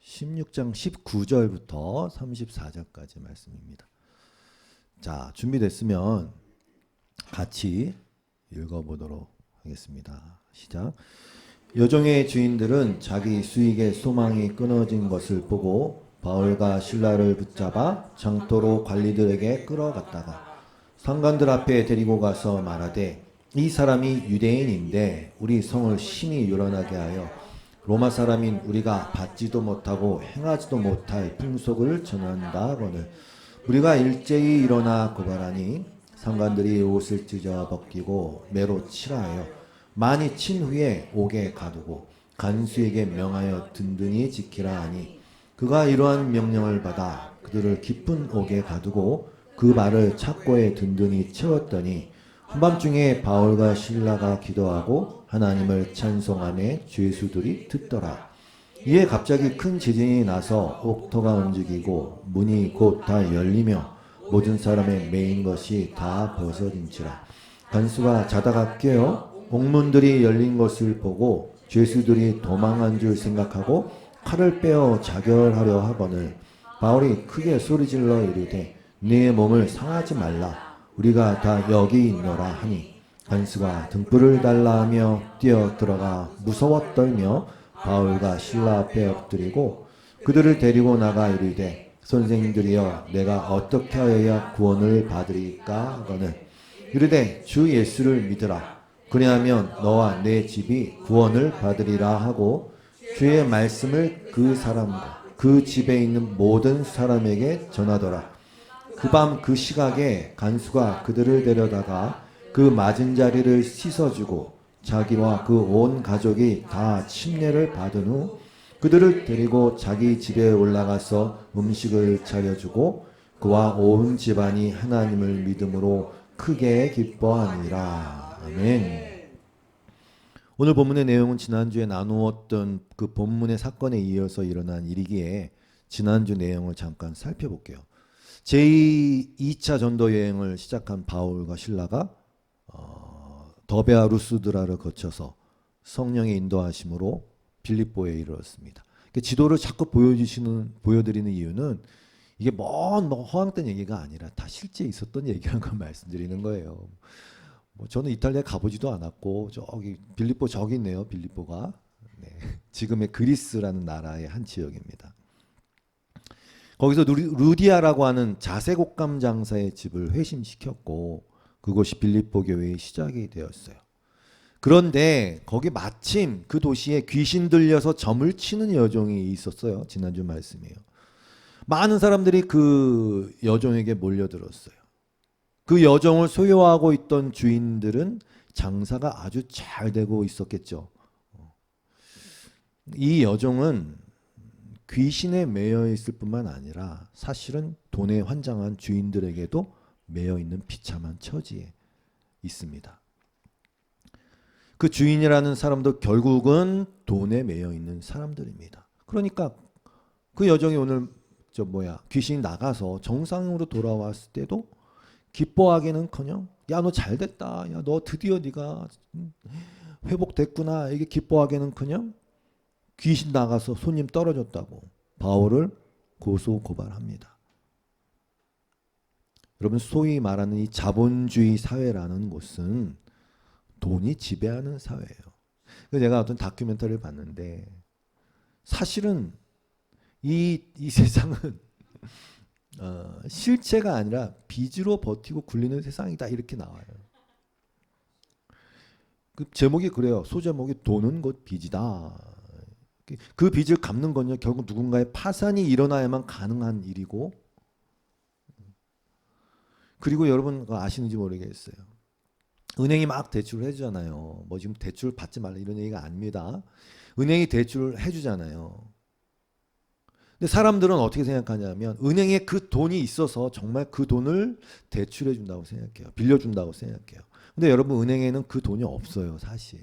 16장 19절부터 34절까지 말씀입니다. 자, 준비됐으면 같이 읽어보도록 하겠습니다. 시작. 여종의 주인들은 자기 수익의 소망이 끊어진 것을 보고 바울과 실라를 붙잡아 장터로 관리들에게 끌어갔다가 상관들 앞에 데리고 가서 말하되, 이 사람이 유대인인데 우리 성을 심히 요란하게 하여 로마 사람인 우리가 받지도 못하고 행하지도 못할 풍속을 전한다 하거늘 우리가 일제히 일어나 고발하니 상관들이 옷을 찢어 벗기고 매로 칠하여 많이 친 후에 옥에 가두고 간수에게 명하여 든든히 지키라 하니, 그가 이러한 명령을 받아 그들을 깊은 옥에 가두고 그 발을 착고에 든든히 채웠더니 한밤중에 바울과 실라가 기도하고 하나님을 찬송하며 죄수들이 듣더라. 이에 갑자기 큰 지진이 나서 옥터가 움직이고 문이 곧 다 열리며 모든 사람의 매인 것이 다 벗어진지라. 간수가 자다가 깨어 옥문들이 열린 것을 보고 죄수들이 도망한 줄 생각하고 칼을 빼어 자결하려 하거늘 바울이 크게 소리질러 이르되, 네 몸을 상하지 말라. 우리가 다 여기 있노라 하니 간수가 등불을 달라 하며 뛰어 들어가 무서워 떨며 바울과 실라 앞에 엎드리고 그들을 데리고 나가 이르되, 선생님들이여 내가 어떻게 하여야 구원을 받으리까 하거늘 이르되, 주 예수를 믿으라. 그리하면 너와 내 집이 구원을 받으리라 하고 주의 말씀을 그 사람과 그 집에 있는 모든 사람에게 전하더라. 그 밤 그 시각에 간수가 그들을 데려다가 그 맞은 자리를 씻어주고 자기와 그 온 가족이 다 침례를 받은 후 그들을 데리고 자기 집에 올라가서 음식을 차려주고 그와 온 집안이 하나님을 믿음으로 크게 기뻐하니라. 아멘. 오늘 본문의 내용은 지난주에 나누었던 그 본문의 사건에 이어서 일어난 일이기에 지난주 내용을 잠깐 살펴볼게요. 제2차 전도 여행을 시작한 바울과 실라가 더베아 루스드라를 거쳐서 성령의 인도하심으로 빌립보에 이르렀습니다. 지도를 자꾸 보여드리는 이유는 이게 먼 허황된 얘기가 아니라 다 실제 있었던 얘기라는 걸 말씀드리는 거예요. 저는 이탈리아 가보지도 않았고 저기 빌립보 저기 있네요. 빌립보가 지금의 그리스라는 나라의 한 지역입니다. 거기서 루디아라고 하는 자색옥감 장사의 집을 회심시켰고 그곳이 빌립보 교회의 시작이 되었어요. 그런데 거기 마침 그 도시에 귀신 들려서 점을 치는 여종이 있었어요. 지난주 말씀이에요. 많은 사람들이 그 여종에게 몰려들었어요. 그 여종을 소유하고 있던 주인들은 장사가 아주 잘 되고 있었겠죠. 이 여종은 귀신에 매여 있을 뿐만 아니라 사실은 돈에 환장한 주인들에게도 매여 있는 비참한 처지에 있습니다. 그 주인이라는 사람도 결국은 돈에 매여 있는 사람들입니다. 그러니까 그 여종이 오늘 귀신이 나가서 정상으로 돌아왔을 때도 기뻐하기는커녕, 야 너 잘됐다, 야 너 드디어 네가 회복됐구나, 이게 기뻐하기는커녕 귀신 나가서 손님 떨어졌다고 바울을 고소 고발합니다. 여러분, 소위 말하는 이 자본주의 사회라는 곳은 돈이 지배하는 사회예요. 제가 어떤 다큐멘터리를 봤는데 사실은 이 세상은 실체가 아니라 빚으로 버티고 굴리는 세상이다, 이렇게 나와요. 그 제목이 그래요. 소제목이 돈은 곧 빚이다. 그 빚을 갚는 건요, 결국 누군가의 파산이 일어나야만 가능한 일이고, 그리고 여러분 아시는지 모르겠어요. 은행이 막 대출을 해주잖아요. 지금 대출 받지 말라 이런 얘기가 아닙니다. 은행이 대출을 해주잖아요. 근데 사람들은 어떻게 생각하냐면 은행에 그 돈이 있어서 정말 그 돈을 대출해 준다고 생각해요. 빌려준다고 생각해요. 근데 여러분, 은행에는 그 돈이 없어요, 사실.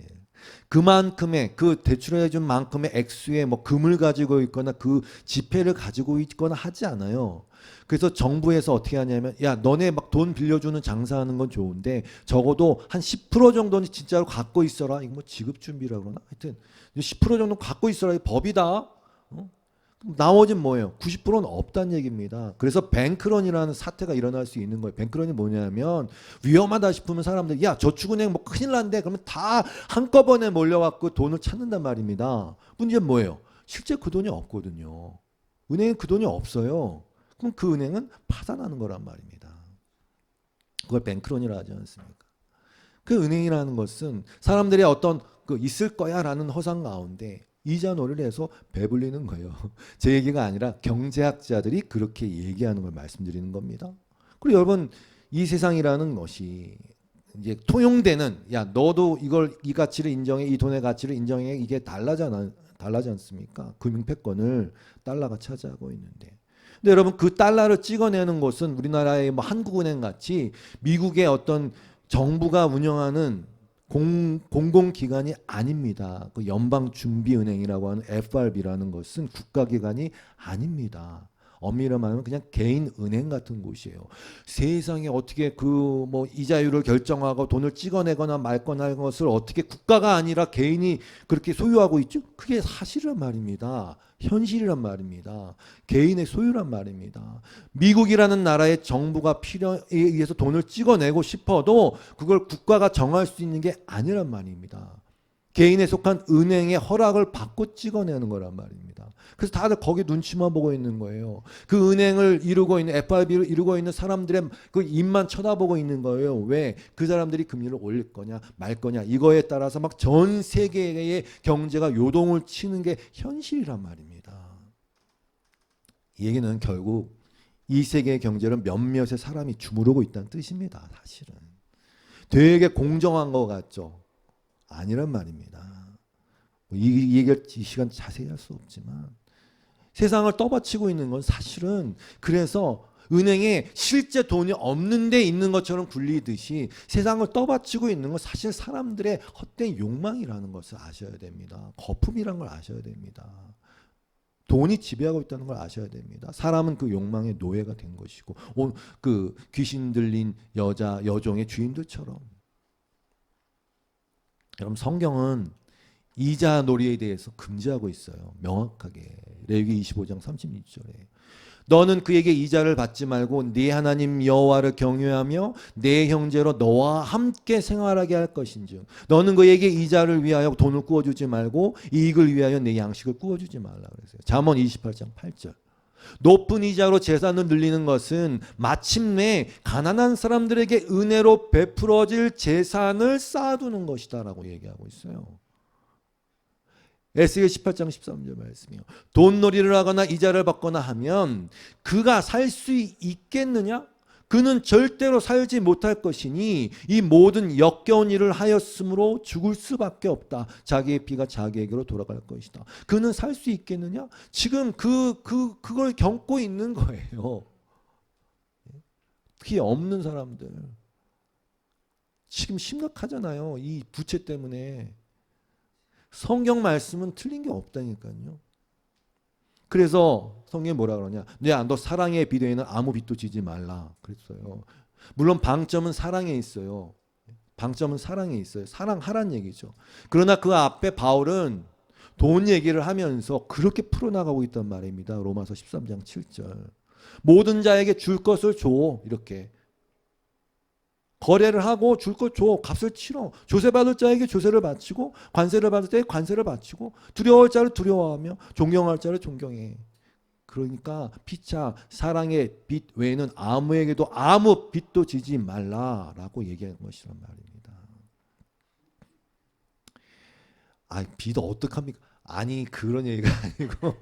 그만큼의 그 대출해 준 만큼의 액수의 금을 가지고 있거나 그 지폐를 가지고 있거나 하지 않아요. 그래서 정부에서 어떻게 하냐면, 야 너네 막 돈 빌려주는 장사하는 건 좋은데 적어도 한 10% 정도는 진짜로 갖고 있어라. 이거 지급 준비라 그러나? 하여튼 10% 정도 갖고 있어라. 이 법이다. 근데 나머지는 뭐예요? 90%는 없다는 얘기입니다. 그래서 뱅크런이라는 사태가 일어날 수 있는 거예요. 뱅크런이 뭐냐면 위험하다 싶으면 사람들이 야 저축은행 뭐 큰일 난대 그러면 다 한꺼번에 몰려갖고 돈을 찾는단 말입니다. 문제는 뭐예요? 실제 그 돈이 없거든요. 은행에 그 돈이 없어요. 그럼 그 은행은 파산하는 거란 말입니다. 그걸 뱅크런이라 하지 않습니까? 그 은행이라는 것은 사람들의 어떤 그 있을 거야라는 허상 가운데 이자 놀이를 해서 배불리는 거예요. 제 얘기가 아니라 경제학자들이 그렇게 얘기하는 걸 말씀드리는 겁니다. 그리고 여러분 이 세상이라는 것이 이제 통용되는 야 너도 이걸 이 가치를 인정해 이 돈의 가치를 인정해 이게 달라지 않습니까? 금융패권을 달러가 차지하고 있는데. 근데 여러분 그 달러를 찍어내는 곳은 우리나라의 뭐 한국은행 같이 미국의 어떤 정부가 운영하는 공공기관이 아닙니다. 그 연방준비은행이라고 하는 FRB라는 것은 국가기관이 아닙니다. 엄밀히 말하면 그냥 개인 은행 같은 곳이에요. 세상에 어떻게 그 뭐 이자율을 결정하고 돈을 찍어내거나 말거나 하는 것을 어떻게 국가가 아니라 개인이 그렇게 소유하고 있죠? 그게 사실이란 말입니다. 현실이란 말입니다. 개인의 소유란 말입니다. 미국이라는 나라의 정부가 필요에 의해서 돈을 찍어내고 싶어도 그걸 국가가 정할 수 있는 게 아니란 말입니다. 개인에 속한 은행의 허락을 받고 찍어내는 거란 말입니다. 그래서 다들 거기 눈치만 보고 있는 거예요. 그 은행을 이루고 있는 FRB를 이루고 있는 사람들의 그 입만 쳐다보고 있는 거예요. 왜? 그 사람들이 금리를 올릴 거냐 말 거냐 이거에 따라서 막 전 세계의 경제가 요동을 치는 게 현실이란 말입니다. 이 얘기는 결국 이 세계의 경제를 몇몇의 사람이 주무르고 있다는 뜻입니다. 사실은. 되게 공정한 것 같죠. 아니란 말입니다. 이 얘기를 이 시간 자세히 할 수 없지만 세상을 떠받치고 있는 건 사실은 그래서 은행에 실제 돈이 없는 데 있는 것처럼 굴리듯이 세상을 떠받치고 있는 건 사실 사람들의 헛된 욕망이라는 것을 아셔야 됩니다. 거품이라는 걸 아셔야 됩니다. 돈이 지배하고 있다는 걸 아셔야 됩니다. 사람은 그 욕망의 노예가 된 것이고 그 귀신 들린 여종의 주인들처럼. 여러분 성경은 이자 놀이에 대해서 금지하고 있어요. 명확하게. 레위기 25장 36절에 너는 그에게 이자를 받지 말고 네 하나님 여호와를 경외하며 내 형제로 너와 함께 생활하게 할 것인즉 너는 그에게 이자를 위하여 돈을 구워주지 말고 이익을 위하여 내 양식을 구워주지 말라 그랬어요. 잠언 28장 8절 높은 이자로 재산을 늘리는 것은 마침내 가난한 사람들에게 은혜로 베풀어질 재산을 쌓아두는 것이다 라고 얘기하고 있어요. 에스겔 18장 13절 말씀이요. 돈놀이를 하거나 이자를 받거나 하면 그가 살 수 있겠느냐? 그는 절대로 살지 못할 것이니 이 모든 역겨운 일을 하였으므로 죽을 수밖에 없다. 자기의 피가 자기에게로 돌아갈 것이다. 그는 살 수 있겠느냐? 지금 그걸 겪고 있는 거예요. 특히 없는 사람들. 지금 심각하잖아요. 이 부채 때문에. 성경 말씀은 틀린 게 없다니까요. 그래서 성경이 뭐라 그러냐? 너 사랑에 비례에는 아무 빚도 지지 말라 그랬어요. 물론 방점은 사랑에 있어요. 방점은 사랑에 있어요. 사랑하란 얘기죠. 그러나 그 앞에 바울은 돈 얘기를 하면서 그렇게 풀어나가고 있단 말입니다. 로마서 13장 7절. 모든 자에게 줄 것을 줘. 이렇게. 거래를 하고 줄 것 줘. 값을 치러. 조세 받을 자에게 조세를 바치고 관세를 받을 자에게 관세를 바치고 두려워할 자를 두려워하며 존경할 자를 존경해. 그러니까 피차 사랑의 빚 외에는 아무에게도 아무 빚도 지지 말라라고 얘기하는 것이란 말입니다. 빚 어떡합니까? 아니 그런 얘기가 아니고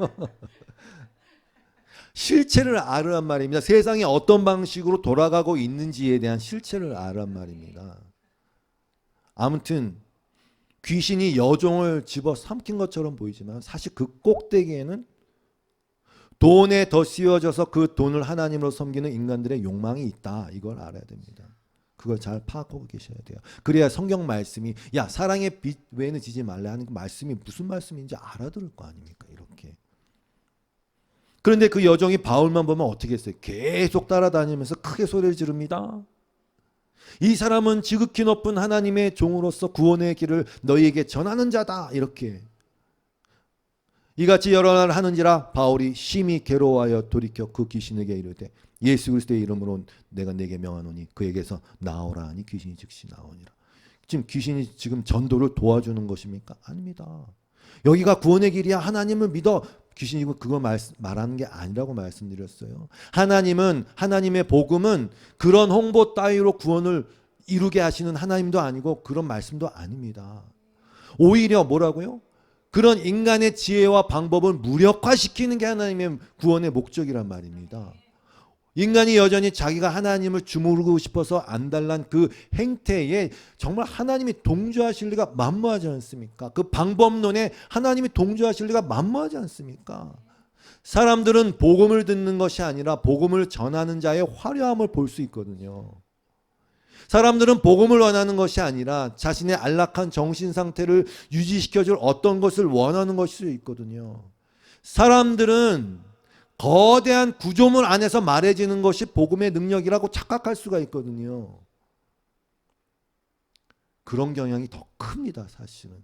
실체를 알으란 말입니다. 세상이 어떤 방식으로 돌아가고 있는지에 대한 실체를 알으란 말입니다. 아무튼 귀신이 여종을 집어삼킨 것처럼 보이지만 사실 그 꼭대기에는 돈에 더 씌워져서 그 돈을 하나님으로 섬기는 인간들의 욕망이 있다. 이걸 알아야 됩니다. 그걸 잘 파악하고 계셔야 돼요. 그래야 성경 말씀이 야 사랑의 빚 외에는 지지 말라 하는 그 말씀이 무슨 말씀인지 알아들을 거 아닙니까? 이렇게. 그런데 그 여종이 바울만 보면 어떻게 했어요? 계속 따라다니면서 크게 소리를 지릅니다. 이 사람은 지극히 높은 하나님의 종으로서 구원의 길을 너희에게 전하는 자다. 이렇게. 이같이 여러 날 하는지라 바울이 심히 괴로워하여 돌이켜 그 귀신에게 이르되 예수 그리스도의 이름으로 내가 네게 명하노니 그에게서 나오라 하니 귀신이 즉시 나오니라. 지금 귀신이 지금 전도를 도와주는 것입니까? 아닙니다. 여기가 구원의 길이야. 하나님을 믿어. 귀신이 그거 말하는 게 아니라고 말씀드렸어요. 하나님은, 하나님의 복음은 그런 홍보 따위로 구원을 이루게 하시는 하나님도 아니고 그런 말씀도 아닙니다. 오히려 뭐라고요? 그런 인간의 지혜와 방법을 무력화시키는 게 하나님의 구원의 목적이란 말입니다. 인간이 여전히 자기가 하나님을 주무르고 싶어서 안달난 그 행태에 정말 하나님이 동조하실 리가 만무하지 않습니까? 그 방법론에 하나님이 동조하실 리가 만무하지 않습니까? 사람들은 복음을 듣는 것이 아니라 복음을 전하는 자의 화려함을 볼 수 있거든요. 사람들은 복음을 원하는 것이 아니라 자신의 안락한 정신 상태를 유지시켜줄 어떤 것을 원하는 것일 수 있거든요. 사람들은 거대한 구조물 안에서 말해지는 것이 복음의 능력이라고 착각할 수가 있거든요. 그런 경향이 더 큽니다, 사실은.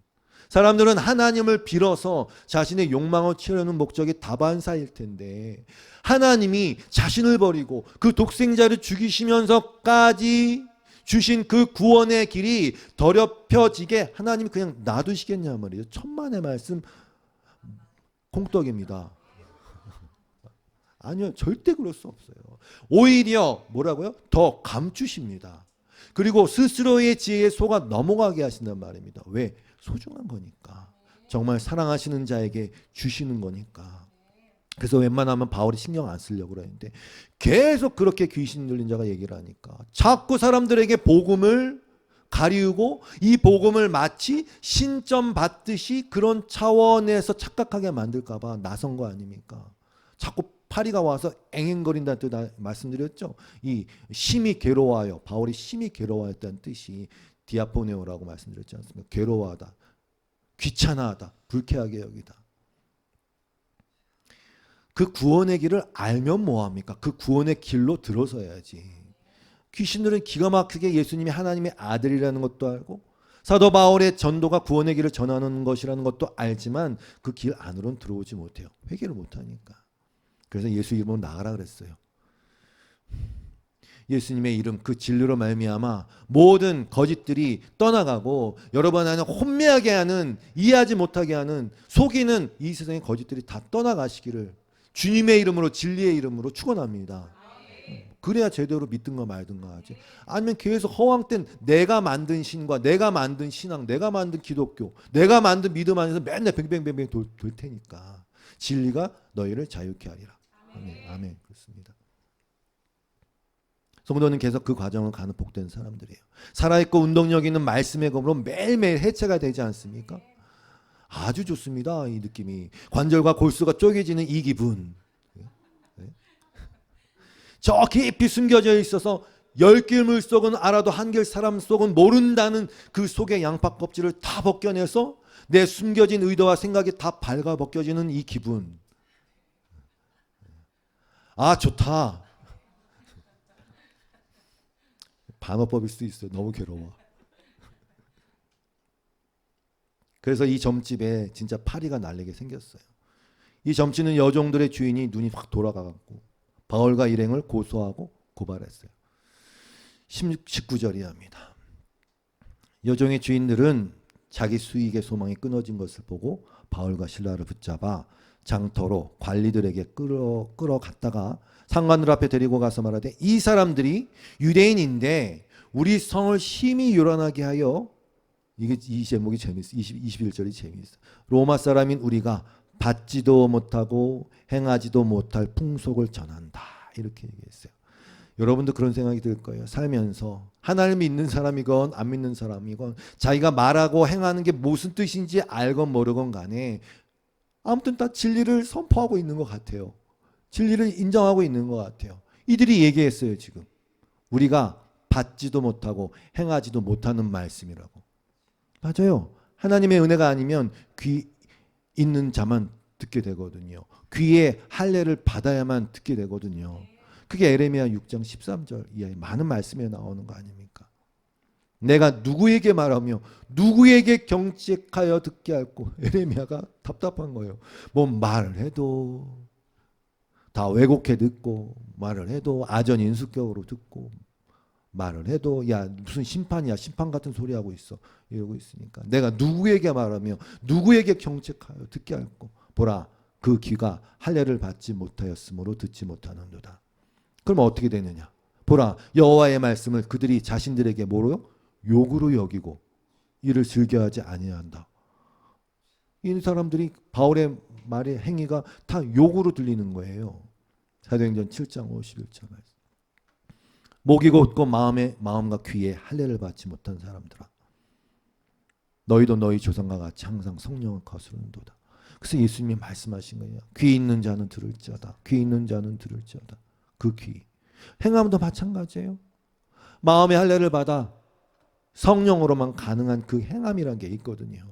사람들은 하나님을 빌어서 자신의 욕망을 채우려는 목적이 다반사일 텐데 하나님이 자신을 버리고 그 독생자를 죽이시면서까지 주신 그 구원의 길이 더럽혀지게 하나님이 그냥 놔두시겠냐 말이에요. 천만의 말씀 콩떡입니다. 아니요, 절대 그럴 수 없어요. 오히려 뭐라고요? 더 감추십니다. 그리고 스스로의 지혜에 속아 넘어가게 하신단 말입니다. 왜? 소중한 거니까. 정말 사랑하시는 자에게 주시는 거니까. 그래서 웬만하면 바울이 신경 안 쓰려고 그러는데 계속 그렇게 귀신 들린 자가 얘기를 하니까 자꾸 사람들에게 복음을 가리우고 이 복음을 마치 신점 받듯이 그런 차원에서 착각하게 만들까 봐 나선 거 아닙니까? 자꾸 파리가 와서 앵앵거린다는 뜻 말씀드렸죠. 이 심히 괴로워하여, 바울이 심히 괴로워했다는 뜻이 디아포네오라고 말씀드렸지 않습니까? 괴로워하다, 귀찮아하다, 불쾌하게 여기다. 그 구원의 길을 알면 뭐합니까? 그 구원의 길로 들어서야지. 귀신들은 기가 막히게 예수님이 하나님의 아들이라는 것도 알고 사도 바울의 전도가 구원의 길을 전하는 것이라는 것도 알지만 그 길 안으로는 들어오지 못해요. 회개를 못하니까. 그래서 예수 이름으로 나가라 그랬어요. 예수님의 이름 그 진리로 말미암아 모든 거짓들이 떠나가고 여러분 안에 혼미하게 하는, 이해하지 못하게 하는, 속이는 이 세상의 거짓들이 다 떠나가시기를 주님의 이름으로, 진리의 이름으로 축원합니다. 그래야 제대로 믿든가 말든가 하지. 아니면 계속 허황된 내가 만든 신과 내가 만든 신앙, 내가 만든 기독교, 내가 만든 믿음 안에서 맨날 뱅뱅뱅뱅 돌 테니까 진리가 너희를 자유케 하리라. 아멘. 아멘. 그렇습니다. 성도는 계속 그 과정을 가는 복된 사람들이에요. 살아있고 운동력 있는 말씀의 검으로 매일매일 해체가 되지 않습니까? 아주 좋습니다. 이 느낌이. 관절과 골수가 쪼개지는 이 기분. 저 깊이 숨겨져 있어서 10길 물속은 알아도 한길 사람 속은 모른다는 그 속의 양파 껍질을 다 벗겨내서 내 숨겨진 의도와 생각이 다 발가 벗겨지는 이 기분. 아, 좋다. 반어법일 수도 있어요. 너무 괴로워. 그래서 이 점집에 진짜 파리가 날리게 생겼어요. 이 점집은 여종들의 주인이 눈이 확 돌아가갖고 바울과 일행을 고소하고 고발했어요. 19절이 합니다. 여종의 주인들은 자기 수익의 소망이 끊어진 것을 보고 바울과 실라를 붙잡아 장터로 관리들에게 끌어갔다가 상관들 앞에 데리고 가서 말하되 이 사람들이 유대인인데 우리 성을 심히 요란하게 하여, 이 제목이 재밌어. 21절이 재밌어. 로마 사람인 우리가 받지도 못하고 행하지도 못할 풍속을 전한다. 이렇게 얘기했어요. 여러분도 그런 생각이 들 거예요. 살면서 하나님을 믿는 사람이건 안 믿는 사람이건 자기가 말하고 행하는 게 무슨 뜻인지 알건 모르건 간에 아무튼 다 진리를 선포하고 있는 것 같아요. 진리를 인정하고 있는 것 같아요. 이들이 얘기했어요. 지금 우리가 받지도 못하고 행하지도 못하는 말씀이라고. 맞아요. 하나님의 은혜가 아니면 귀 있는 자만 듣게 되거든요. 귀에 할례를 받아야만 듣게 되거든요. 그게 에레미야 6장 13절 이하의 많은 말씀에 나오는 거 아닙니까? 내가 누구에게 말하며 누구에게 경책하여 듣게 할꼬. 에레미야가 답답한 거예요. 뭐 말을 해도 다 왜곡해 듣고, 말을 해도 아전인수격으로 듣고, 말을 해도 야 무슨 심판이야, 심판 같은 소리 하고 있어, 이러고 있으니까 내가 누구에게 말하며 누구에게 경책하여 듣게 할꼬. 보라, 그 귀가 할례를 받지 못하였으므로 듣지 못하는도다. 그럼 어떻게 되느냐? 보라, 여호와의 말씀을 그들이 자신들에게 뭐로? 욕으로 여기고 이를 즐겨하지 아니한다. 이 사람들이 바울의 말의 행위가 다 욕으로 들리는 거예요. 사도행전 7장 51절 말씀. 목이 곧고 마음과 귀에 할례를 받지 못한 사람들아, 너희도 너희 조상과 같이 항상 성령을 거스르는도다. 그래서 예수님이 말씀하신 거예요. 귀 있는 자는 들을지어다. 귀 있는 자는 들을지어다. 그 귀. 행함도 마찬가지예요. 마음의 할례를 받아 성령으로만 가능한 그 행함이란 게 있거든요.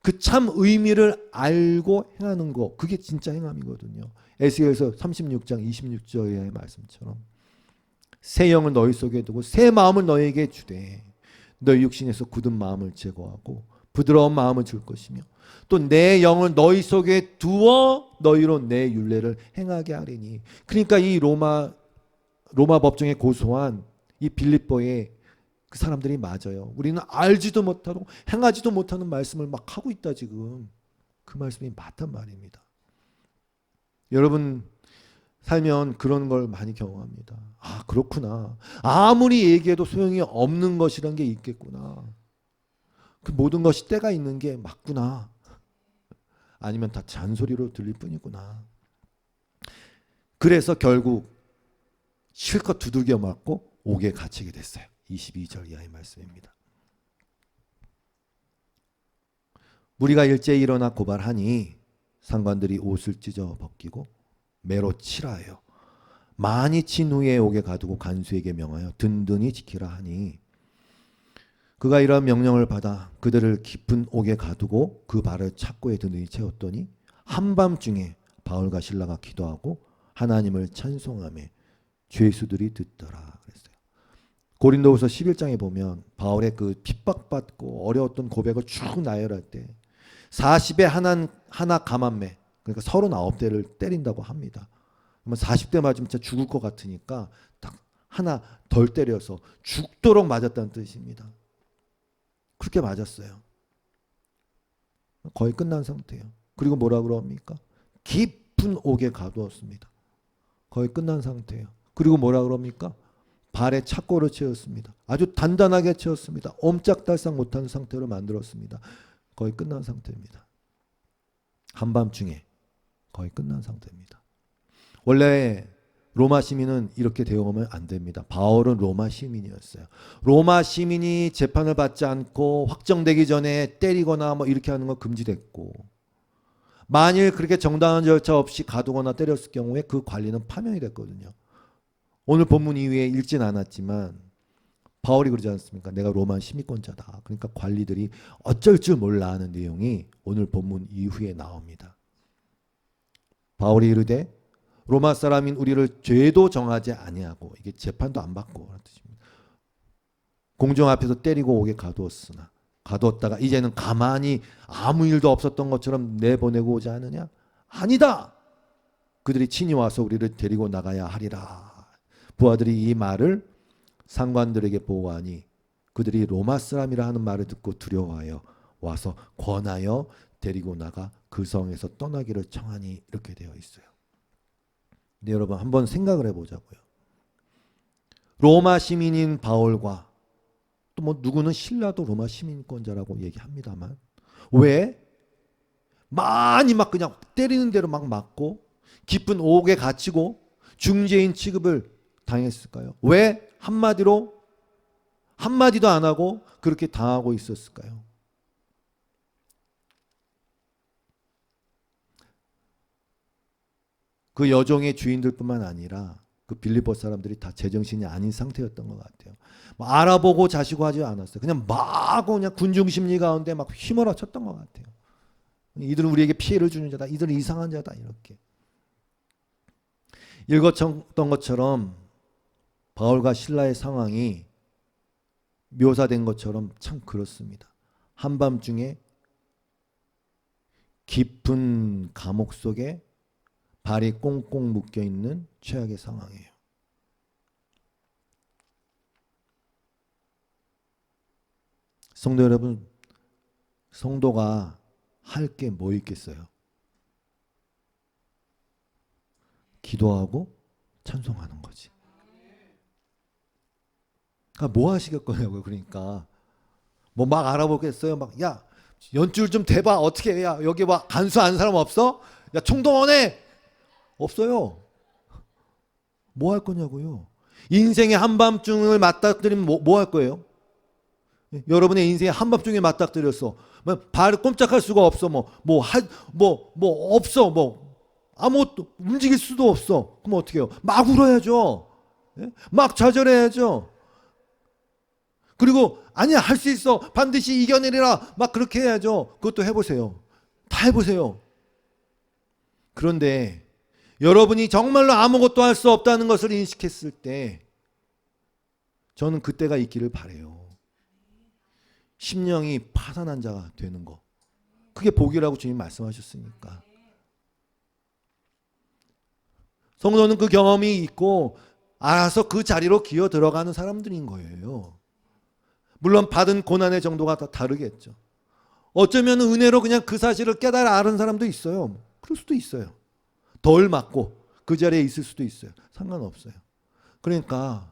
그 참 의미를 알고 행하는 거, 그게 진짜 행함이거든요. 에스겔서 36장 26절의 말씀처럼 새 영을 너희 속에 두고 새 마음을 너희에게 주되 너희 육신에서 굳은 마음을 제거하고 부드러운 마음을 줄 것이며 또 내 영을 너희 속에 두어 너희로 내 율례를 행하게 하리니. 그러니까 이 로마 법정에 고소한 이 빌립보의 그 사람들이 맞아요. 우리는 알지도 못하고 행하지도 못하는 말씀을 막 하고 있다 지금. 그 말씀이 맞단 말입니다. 여러분 살면 그런 걸 많이 경험합니다. 아, 그렇구나. 아무리 얘기해도 소용이 없는 것이란 게 있겠구나. 그 모든 것이 때가 있는 게 맞구나. 아니면 다 잔소리로 들릴 뿐이구나. 그래서 결국 실컷 두들겨 맞고 옥에 갇히게 됐어요. 22절 이하의 말씀입니다. 무리가 일제히 일어나 고발하니 상관들이 옷을 찢어 벗기고 매로 치라 하여 많이 친 후에 옥에 가두고 간수에게 명하여 든든히 지키라 하니 그가 이러한 명령을 받아 그들을 깊은 옥에 가두고 그 발을 착고에 든든히 채웠더니 한밤중에 바울과 실라가 기도하고 하나님을 찬송하며 죄수들이 듣더라 그랬어요. 고린도후서 11장에 보면 바울의 그 핍박받고 어려웠던 고백을 쭉 나열할 때 40에 하나 감한매, 그러니까 39대를 때린다고 합니다. 그러면 40대 맞으면 진짜 죽을 것 같으니까 딱 하나 덜 때려서 죽도록 맞았다는 뜻입니다. 그렇게 맞았어요. 거의 끝난 상태예요. 그리고 뭐라 그럽니까? 깊은 옥에 가두었습니다. 거의 끝난 상태예요. 그리고 뭐라 그럽니까? 발에 착고를 채웠습니다. 아주 단단하게 채웠습니다. 옴짝달싹 못하는 상태로 만들었습니다. 거의 끝난 상태입니다. 한밤중에 거의 끝난 상태입니다. 원래 로마 시민은 이렇게 대응하면 안 됩니다. 바울은 로마 시민이었어요. 로마 시민이 재판을 받지 않고 확정되기 전에 때리거나 뭐 이렇게 하는 건 금지됐고, 만일 그렇게 정당한 절차 없이 가두거나 때렸을 경우에 그 관리는 파면이 됐거든요. 오늘 본문 이후에 읽진 않았지만 바울이 그러지 않습니까? 내가 로마 시민권자다. 그러니까 관리들이 어쩔 줄 몰라 하는 내용이 오늘 본문 이후에 나옵니다. 바울이 이르되 로마 사람인 우리를 죄도 정하지 아니하고, 이게 재판도 안 받고 그런 뜻입니다. 공중 앞에서 때리고 옥에 가두었다가 이제는 가만히 아무 일도 없었던 것처럼 내보내고 오지 않느냐? 아니다. 그들이 친히 와서 우리를 데리고 나가야 하리라. 부하들이 이 말을 상관들에게 보고하니 그들이 로마 사람이라 하는 말을 듣고 두려워하여 와서 권하여 데리고 나가 그 성에서 떠나기를 청하니, 이렇게 되어 있어요. 근데 여러분 한번 생각을 해보자고요. 로마 시민인 바울과 또 뭐 누구는 신라도 로마 시민권자라고 얘기합니다만, 왜 많이 막 그냥 때리는 대로 막 맞고 깊은 옥에 갇히고 중재인 취급을 당했을까요? 왜 한마디도 안 하고 그렇게 당하고 있었을까요? 그 여종의 주인들뿐만 아니라 그 빌립보 사람들이 다 제정신이 아닌 상태였던 것 같아요. 뭐 알아보고 자시고 하지 않았어요. 그냥 그냥 군중 심리 가운데 막 휘몰아쳤던 것 같아요. 이들은 우리에게 피해를 주는 자다. 이들은 이상한 자다. 이렇게 읽었던 것처럼 바울과 실라의 상황이 묘사된 것처럼 참 그렇습니다. 한밤중에 깊은 감옥 속에 발이 꽁꽁 묶여 있는 최악의 상황이에요. 성도 여러분, 성도가 할 게 뭐 있겠어요? 기도하고 찬송하는 거지. 그러니까 뭐 하시겠거냐고요. 그러니까 뭐 막 알아보겠어요. 막 야 연줄 좀 대봐. 어떻게 해? 야 여기 막 간수 아는 사람 없어? 야 총동원해. 없어요. 뭐 할 거냐고요. 인생의 한밤중을 맞닥뜨리면 뭐 할 거예요? 여러분의 인생의 한밤중에 맞닥뜨렸어. 발을 꼼짝할 수가 없어. 없어. 아무것도 움직일 수도 없어. 그럼 어떻게 해요? 막 울어야죠. 막 좌절해야죠. 그리고 아니야 할 수 있어. 반드시 이겨내리라. 막 그렇게 해야죠. 그것도 해보세요. 다 해보세요. 그런데 여러분이 정말로 아무것도 할 수 없다는 것을 인식했을 때 저는 그때가 있기를 바라요. 심령이 파산한 자가 되는 거. 그게 복이라고 주님 말씀하셨으니까. 성도는 그 경험이 있고 알아서 그 자리로 기어 들어가는 사람들인 거예요. 물론 받은 고난의 정도가 다 다르겠죠. 어쩌면 은혜로 그냥 그 사실을 깨달아 아는 사람도 있어요. 그럴 수도 있어요. 덜 맞고 그 자리에 있을 수도 있어요. 상관없어요. 그러니까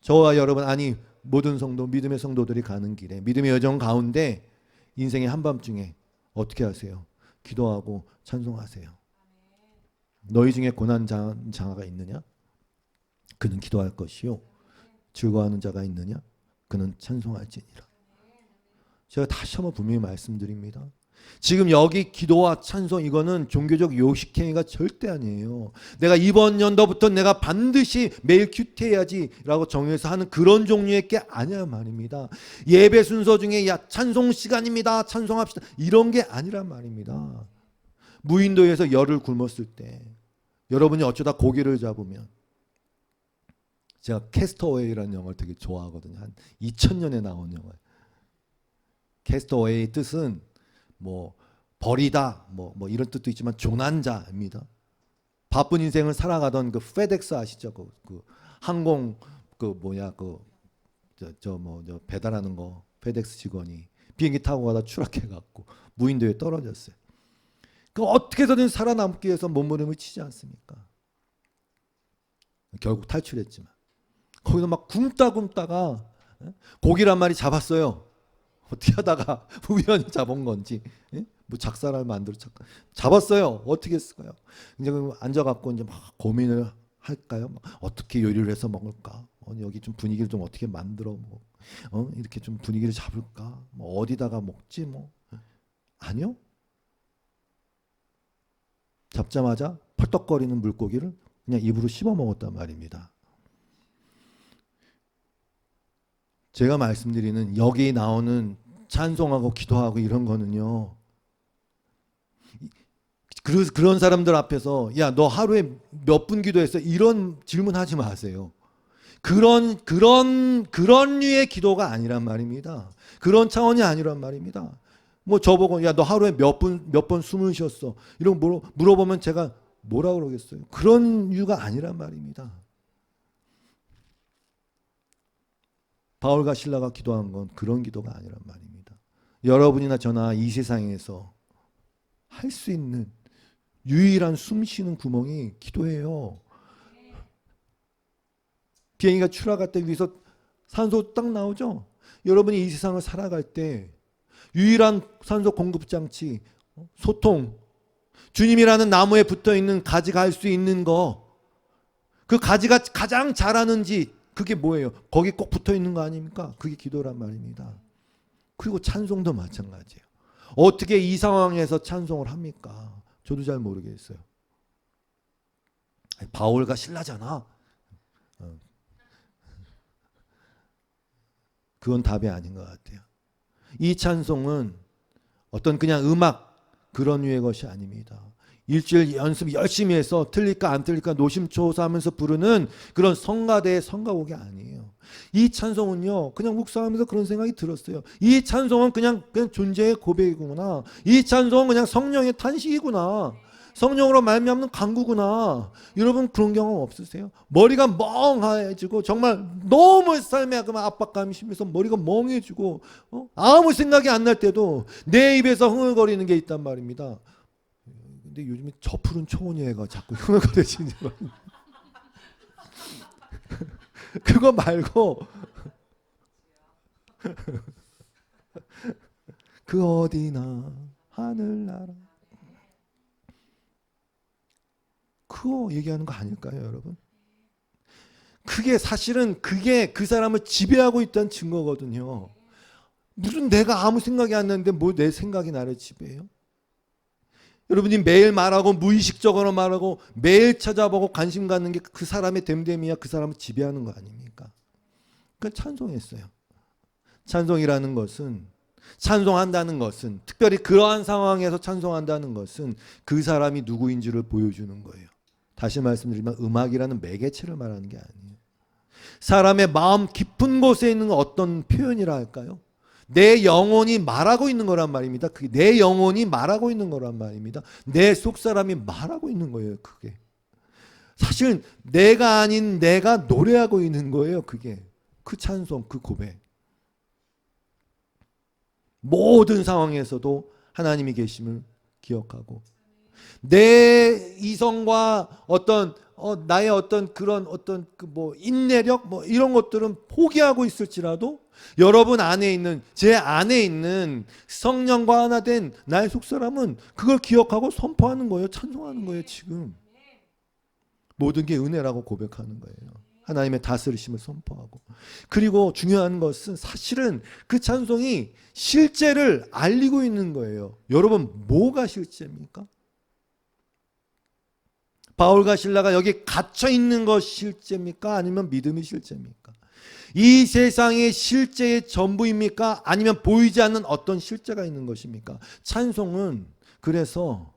저와 여러분 아니 모든 성도 믿음의 성도들이 가는 길에 믿음의 여정 가운데 인생의 한밤중에 어떻게 하세요? 기도하고 찬송하세요. 너희 중에 고난 장하가 있느냐? 그는 기도할 것이요. 즐거워하는 자가 있느냐? 그는 찬송할지니라. 제가 다시 한번 분명히 말씀드립니다. 지금 여기 기도와 찬송 이거는 종교적 요식행위가 절대 아니에요. 내가 이번 연도부터 내가 반드시 매일 큐티해야지 라고 정해서 하는 그런 종류의 게 아니란 말입니다. 예배 순서 중에 야 찬송 시간입니다. 찬송합시다. 이런 게 아니란 말입니다. 무인도에서 열을 굶었을 때 여러분이 어쩌다 고기를 잡으면 제가 캐스터웨이라는 영화를 되게 좋아하거든요. 한 2000년에 나온 영화예요. 캐스터웨이 뜻은 뭐 버리다 뭐 이런 뜻도 있지만 조난자입니다. 바쁜 인생을 살아가던 그 페덱스 아시죠? 그 항공 저 배달하는 거 페덱스 직원이 비행기 타고 가다 추락해 갖고 무인도에 떨어졌어요. 그 어떻게 해서든 살아남기 위해서 몸부림을 치지 않습니까? 결국 탈출했지만 거기서 막 굶다가 고기를 한 마리 잡았어요. 어떻게 하다가 우연히 잡은 건지 뭐 작사를 만들어 잡았어요. 어떻게 했을까요? 이제 앉아갖고 이제 막 고민을 할까요? 어떻게 요리를 해서 먹을까? 여기 좀 분위기를 좀 어떻게 만들어 이렇게 좀 분위기를 잡을까? 어디다가 먹지 아니요. 잡자마자 펄떡거리는 물고기를 그냥 입으로 씹어 먹었단 말입니다. 제가 말씀드리는 여기 나오는 찬송하고 기도하고 이런 거는요. 그런 사람들 앞에서 야, 너 하루에 몇 분 기도했어? 이런 질문하지 마세요. 그런 류의 기도가 아니란 말입니다. 그런 차원이 아니란 말입니다. 뭐 저보고 야, 너 하루에 몇 번 숨을 쉬었어? 이런 거 물어보면 제가 뭐라 그러겠어요? 그런 이유가 아니란 말입니다. 바울과 실라가 기도한 건 그런 기도가 아니란 말입니다. 여러분이나 저나 이 세상에서 할 수 있는 유일한 숨 쉬는 구멍이 기도예요. 비행기가 추락할 때 위에서 산소 딱 나오죠? 여러분이 이 세상을 살아갈 때 유일한 산소 공급 장치, 소통, 주님이라는 나무에 붙어있는 가지가 할 수 있는 거, 그 가지가 가장 잘하는지 그게 뭐예요? 거기 꼭 붙어있는 거 아닙니까? 그게 기도란 말입니다. 그리고 찬송도 마찬가지예요. 어떻게 이 상황에서 찬송을 합니까? 저도 잘 모르겠어요. 바울과 실라잖아. 그건 답이 아닌 것 같아요. 이 찬송은 어떤 그냥 음악 그런 류의 것이 아닙니다. 일주일 연습 열심히 해서 틀릴까 안 틀릴까 노심초사하면서 부르는 그런 성가대의 성가곡이 아니에요. 이 찬송은요, 그냥 묵상하면서 그런 생각이 들었어요. 이 찬송은 그냥 존재의 고백이구나. 이 찬송은 그냥 성령의 탄식이구나. 성령으로 말미암는 간구구나. 여러분 그런 경험 없으세요? 머리가 멍해지고 정말 너무 삶에 압박감이 심해서 머리가 멍해지고 아무 생각이 안 날 때도 내 입에서 흥얼거리는 게 있단 말입니다. 근데 요즘에 저 푸른 초원이가 자꾸 흥얼거리지는 그거 말고 그 어디나 하늘나라, 그거 얘기하는 거 아닐까요, 여러분? 그게 사실은 그게 그 사람을 지배하고 있다는 증거거든요. 무슨 내가 아무 생각이 안 나는데 뭐 내 생각이 나를 지배해요? 여러분이 매일 말하고 무의식적으로 말하고 매일 찾아보고 관심 갖는 게 그 사람의 됨됨이야. 그 사람을 지배하는 거 아닙니까? 그러니까 찬송했어요. 찬송이라는 것은, 찬송한다는 것은, 특별히 그러한 상황에서 찬송한다는 것은 그 사람이 누구인지를 보여주는 거예요. 다시 말씀드리면 음악이라는 매개체를 말하는 게 아니에요. 사람의 마음 깊은 곳에 있는 어떤 표현이라 할까요? 내 영혼이 말하고 있는 거란 말입니다. 그게 내 영혼이 말하고 있는 거란 말입니다. 내 속사람이 말하고 있는 거예요. 그게 사실 내가 아닌 내가 노래하고 있는 거예요. 그게 그 찬송, 그 고백. 모든 상황에서도 하나님이 계심을 기억하고, 내 이성과 어떤 나의 어떤 그런 어떤 뭐 인내력 뭐 이런 것들은 포기하고 있을지라도 여러분 안에 있는, 제 안에 있는 성령과 하나 된 나의 속사람은 그걸 기억하고 선포하는 거예요. 찬송하는 거예요. 지금 모든 게 은혜라고 고백하는 거예요. 하나님의 다스리심을 선포하고. 그리고 중요한 것은 사실은 그 찬송이 실제를 알리고 있는 거예요. 여러분 뭐가 실제입니까? 바울과 실라가 여기 갇혀 있는 것이 실제입니까? 아니면 믿음이 실제입니까? 이 세상의 실제의 전부입니까? 아니면 보이지 않는 어떤 실제가 있는 것입니까? 찬송은 그래서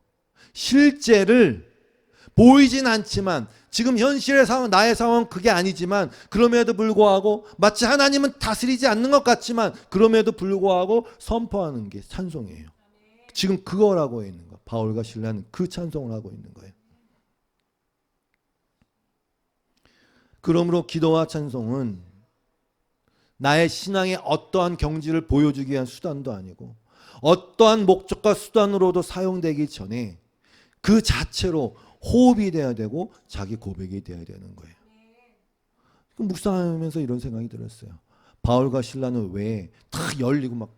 실제를 보이진 않지만, 지금 현실의 상황, 나의 상황은 그게 아니지만, 그럼에도 불구하고 마치 하나님은 다스리지 않는 것 같지만 그럼에도 불구하고 선포하는 게 찬송이에요. 지금 그거라고 있는 거예요. 바울과 실라는 그 찬송을 하고 있는 거예요. 그러므로 기도와 찬송은 나의 신앙의 어떠한 경지를 보여주기 위한 수단도 아니고, 어떠한 목적과 수단으로도 사용되기 전에 그 자체로 호흡이 돼야 되고 자기 고백이 돼야 되는 거예요. 묵상하면서 이런 생각이 들었어요. 바울과 실라는 왜 탁 열리고 막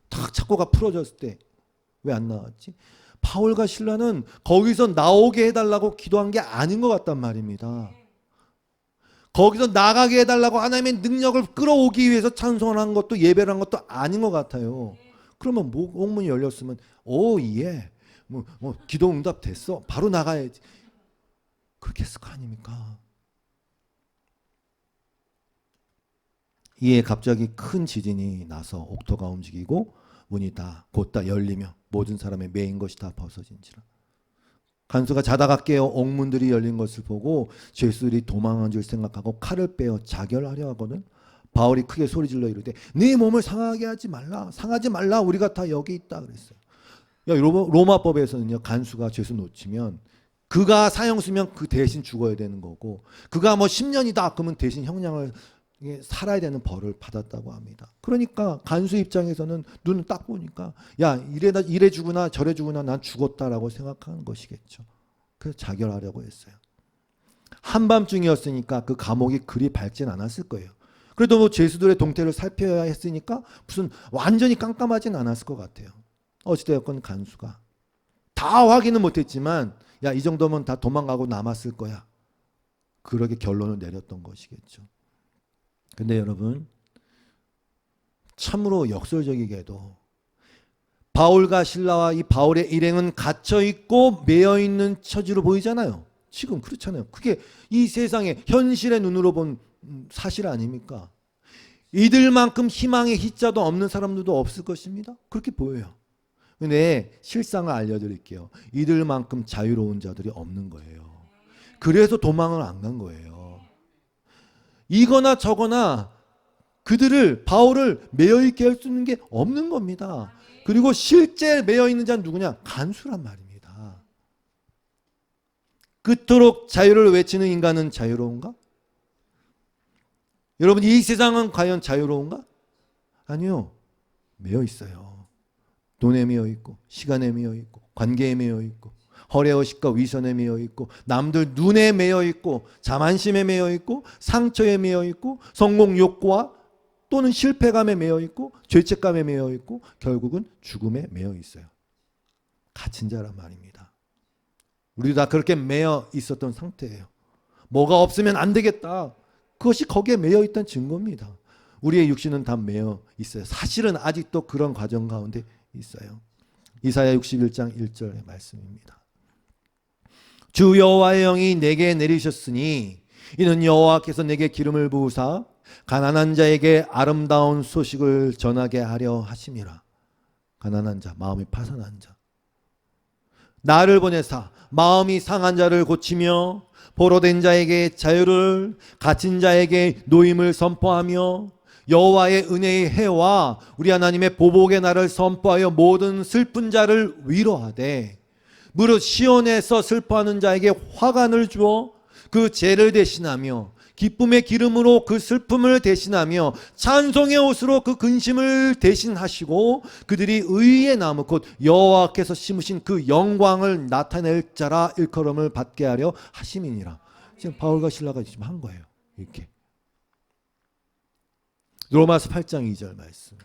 탁 착고가 풀어졌을 때 왜 안 나왔지? 바울과 실라는 거기서 나오게 해달라고 기도한 게 아닌 것 같단 말입니다. 거기서 나가게 해달라고 하나님의 능력을 끌어오기 위해서 찬송을 한 것도, 예배를 한 것도 아닌 것 같아요. 그러면 옥문이 열렸으면 예, 기도 응답 됐어, 바로 나가야지, 그렇게 했을 거 아닙니까? 이에 갑자기 큰 지진이 나서 옥토가 움직이고 문이 다 곧다 열리며 모든 사람의 매인 것이 다 벗어진지라. 간수가 자다가 깨어 옥문들이 열린 것을 보고 죄수들이 도망한 줄 생각하고 칼을 빼어 자결하려 하거든. 바울이 크게 소리질러 이르되 네 몸을 상하게 하지 말라, 상하지 말라, 우리가 다 여기 있다 그랬어요. 로마법에서는요, 간수가 죄수 놓치면 그가 사형수면 그 대신 죽어야 되는 거고, 그가 뭐 10년이다 그러면 대신 형량을 살아야 되는 벌을 받았다고 합니다. 그러니까 간수 입장에서는 눈을 딱 보니까 야, 이래 주구나 저래 주구나, 난 죽었다라고 생각하는 것이겠죠. 그래서 자결하려고 했어요. 한밤중이었으니까 그 감옥이 그리 밝진 않았을 거예요. 그래도 뭐 죄수들의 동태를 살펴야 했으니까 무슨 완전히 깜깜하진 않았을 것 같아요. 어찌되었건 간수가 다 확인은 못했지만 야, 이 정도면 다 도망가고 남았을 거야, 그렇게 결론을 내렸던 것이겠죠. 근데 여러분, 참으로 역설적이게도 바울과 실라와 이 바울의 일행은 갇혀있고 매여있는 처지로 보이잖아요. 지금 그렇잖아요. 그게 이 세상의 현실의 눈으로 본 사실 아닙니까? 이들만큼 희망의 희자도 없는 사람들도 없을 것입니다. 그렇게 보여요. 근데 실상을 알려드릴게요. 이들만큼 자유로운 자들이 없는 거예요. 그래서 도망을 안 간 거예요. 이거나 저거나 그들을 바울을 매여 있게 할 수 있는 게 없는 겁니다. 그리고 실제 매여 있는 자는 누구냐? 간수란 말입니다. 그토록 자유를 외치는 인간은 자유로운가? 여러분, 이 세상은 과연 자유로운가? 아니요. 매여 있어요. 돈에 매여 있고, 시간에 매여 있고, 관계에 매여 있고, 허례허식과 위선에 매여 있고, 남들 눈에 매여 있고, 자만심에 매여 있고, 상처에 매여 있고, 성공 욕구와 또는 실패감에 매여 있고, 죄책감에 매여 있고, 결국은 죽음에 매여 있어요. 갇힌 자란 말입니다. 우리도 다 그렇게 매여 있었던 상태예요. 뭐가 없으면 안 되겠다. 그것이 거기에 매여 있던 증거입니다. 우리의 육신은 다 매여 있어요. 사실은 아직도 그런 과정 가운데 있어요. 이사야 61장 1절의 말씀입니다. 주 여호와의 영이 내게 내리셨으니 이는 여호와께서 내게 기름을 부으사 가난한 자에게 아름다운 소식을 전하게 하려 하심이라. 가난한 자, 마음이 파산한 자, 나를 보내사 마음이 상한 자를 고치며 포로된 자에게 자유를, 갇힌 자에게 노임을 선포하며 여호와의 은혜의 해와 우리 하나님의 보복의 날을 선포하여 모든 슬픈 자를 위로하되 무릇 시온에서 슬퍼하는 자에게 화관을 주어 그 죄를 대신하며 기쁨의 기름으로 그 슬픔을 대신하며 찬송의 옷으로 그 근심을 대신하시고 그들이 의의 나무 곧 여호와께서 심으신 그 영광을 나타낼 자라 일컬음을 받게 하려 하심이니라. 지금 바울과 실라가 지금 한 거예요. 이렇게. 로마서 8장 2절 말씀.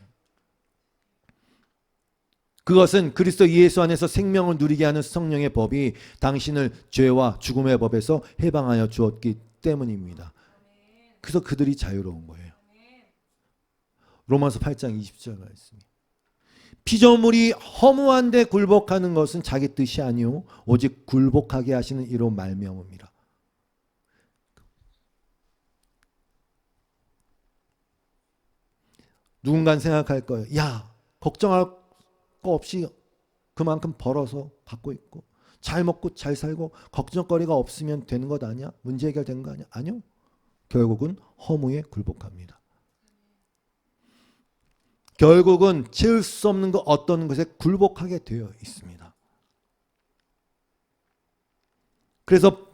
그것은 그리스도 예수 안에서 생명을 누리게 하는 성령의 법이 당신을 죄와 죽음의 법에서 해방하여 주었기 때문입니다. 그래서 그들이 자유로운 거예요. 로마서 8장 20절 말씀. 피조물이 허무한데 굴복하는 것은 자기 뜻이 아니오 오직 굴복하게 하시는 이로 말미암음이라. 누군가는 생각할 거예요. 야, 걱정할 거 없이 그만큼 벌어서 갖고 있고 잘 먹고 잘 살고 걱정거리가 없으면 되는 것 아니야? 문제 해결된 거 아니야? 아니요. 결국은 허무에 굴복합니다. 결국은 채울 수 없는 것 어떤 것에 굴복하게 되어 있습니다. 그래서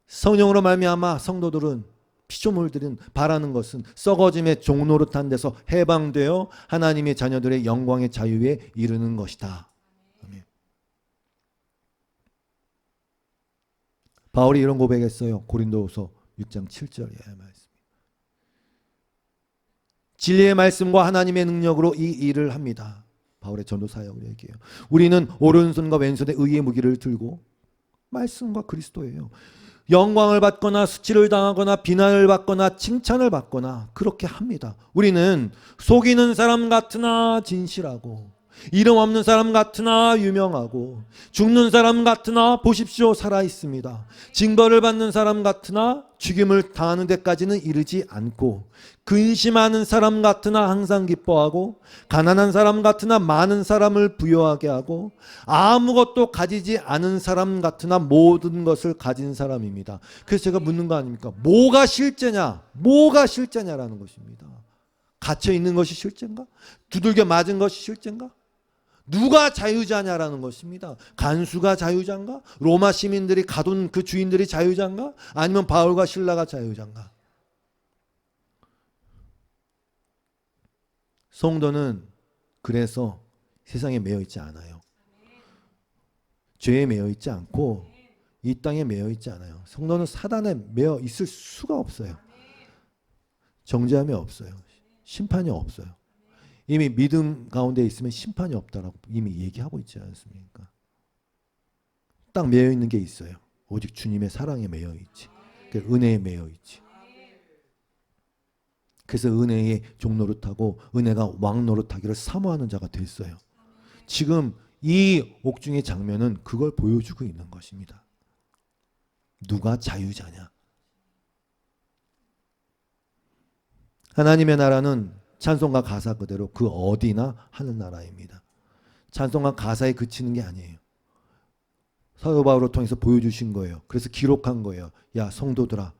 성령으로 말미암아 성도들은 피조물들은 바라는 것은 썩어짐의 종노릇한 데서 해방되어 하나님의 자녀들의 영광의 자유에 이르는 것이다. 아멘. 바울이 이런 고백했어요. 고린도후서 6장 7절의 말씀. 진리의 말씀과 하나님의 능력으로 이 일을 합니다. 바울의 전도 사역을 얘기해요. 우리는 오른손과 왼손에 의의 무기를 들고 말씀과 그리스도예요. 영광을 받거나 수치를 당하거나 비난을 받거나 칭찬을 받거나 그렇게 합니다. 우리는 속이는 사람 같으나 진실하고 이름 없는 사람 같으나 유명하고 죽는 사람 같으나 보십시오 살아 있습니다. 징벌을 받는 사람 같으나 죽임을 당하는 데까지는 이르지 않고 근심하는 사람 같으나 항상 기뻐하고 가난한 사람 같으나 많은 사람을 부유하게 하고 아무것도 가지지 않은 사람 같으나 모든 것을 가진 사람입니다. 그래서 제가 묻는 거 아닙니까? 뭐가 실제냐? 뭐가 실제냐라는 것입니다. 갇혀 있는 것이 실제인가? 두들겨 맞은 것이 실제인가? 누가 자유자냐라는 것입니다. 간수가 자유자인가? 로마 시민들이 가둔 그 주인들이 자유자인가? 아니면 바울과 실라가 자유자인가? 성도는 그래서 세상에 매여 있지 않아요. 죄에 매여 있지 않고 이 땅에 매여 있지 않아요. 성도는 사단에 매여 있을 수가 없어요. 정죄함이 없어요. 심판이 없어요. 이미 믿음 가운데 있으면 심판이 없다라고 이미 얘기하고 있지 않습니까? 딱 매여 있는 게 있어요. 오직 주님의 사랑에 매여 있지. 은혜에 매여 있지. 그래서 은혜의 종노릇하고 은혜가 왕노릇하기를 사모하는 자가 됐어요. 지금 이 옥중의 장면은 그걸 보여주고 있는 것입니다. 누가 자유자냐? 하나님의 나라는 찬송가 가사 그대로 그 어디나 하는 나라입니다. 찬송가 가사에 그치는 게 아니에요. 사도 바울을 통해서 보여주신 거예요. 그래서 기록한 거예요. 야 성도들아,